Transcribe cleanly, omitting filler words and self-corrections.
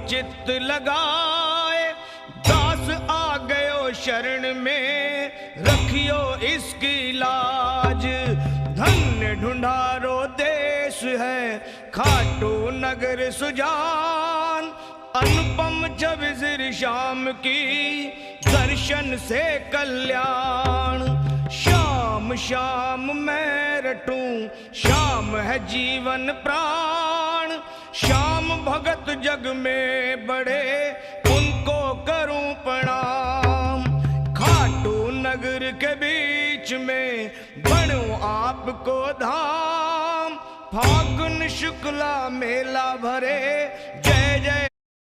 चित्त लगाए, दास आ गयो शरण में, रखियो इसकी लाज। धन्य ढूंढारो देश है खाटू नगर सुजान, अनुपम जब सिर श्याम की दर्शन से कल्याण। श्याम श्याम मैं रटूं, श्याम है जीवन प्राण, श्याम भगत जग में बड़े उनको करूं प्रणाम। खाटू नगर के बीच में बनूं आपको धाम, फागुन शुक्ला मेला भरे, जय जय